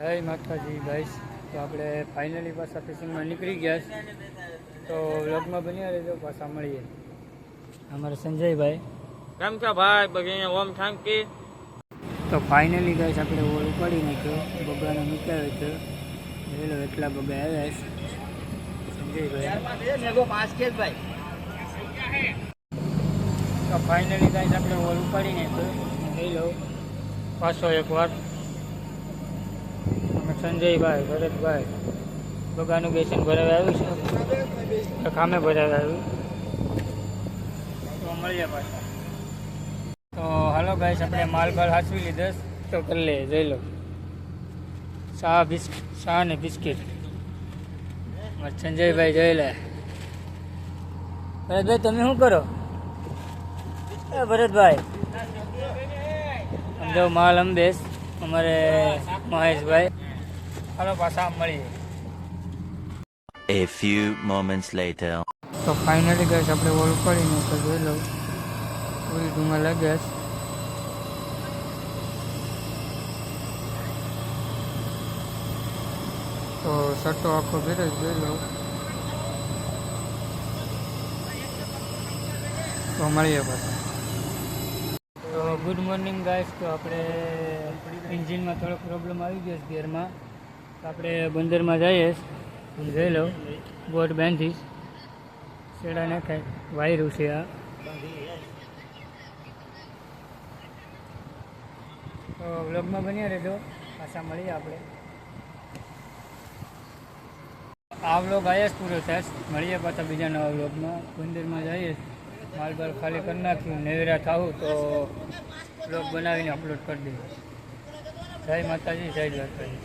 જય માતાજી ગાઈસ, તો આપણે ફાઇનલી પાછા ફિશિંગમાં નીકળી ગયા છે. તો વ્લોગમાં બન્યા રહેજો, પાછા મળીએ. અમારા સંજયભાઈ કેમ છો ભાઈ? બગીને ઓમ શાંતિ. તો ફાઇનલી ગાઈસ આપણે ઓળ ઉપાડી નાખ્યો, બગાનો મૂક્યો હતો. જોઈ લો એટલા બગા આવ્યા છે સંજયભાઈ. તો ફાઇનલી ગાઈસ આપણે ઓળ ઉપાડી નાખ્યો. જોઈ લો પાછો એકવાર સંજયભાઈ, ભરતભાઈ બગાનું બેસન ભરાવે આવ્યું છે, કામે ભરાવે આવ્યું. તો મળીએ પાછા. તો હાલો ગાઈસ, આપણે માલ બાલ હાંચવી લીધો તો કરી લે. જોઈ લો ચા ને બિસ્કિટ. સંજયભાઈ જોઈ લે. ભરતભાઈ તમે શું કરો? ભરતભાઈ સમજો માલ અંબેશ અમારે મહેશભાઈ. હાલો પાછા મળીએ. A few moments later. તો ફાઇનલી ગેસ આપણે ઓલ ઉપાડીને તો જોઈ લો પૂરી ધૂમાં લાગ્યા છે. તો સટ્ટો આખો ભેરો જોઈ લો. તો મળીએ પાછા. તો ગુડ મોર્નિંગ ગાઈસ. તો આપણે એન્જિનમાં થોડો પ્રોબ્લેમ આવી ગયો છે ગિયરમાં. તો આપણે બંદરમાં જઈએ. જોઈ લો બોટ બાંધીશ, શેડા નાખાય વાયરું છે આ. તો વ્લોગમાં બન્યા રહેજો, પાછા મળીએ આપણે. આ વ્લોગ આયા જ પૂરો થાય. મળીએ પાછા બીજા નવા વ્લોગમાં. બંદરમાં જઈએ, માલ બાલ ખાલી કરી નાખ્યું, નેવરા થાવું તો વ્લોગ બનાવીને અપલોડ કરી દઈએ. જય માતાજી, જય દ્વારકાજી.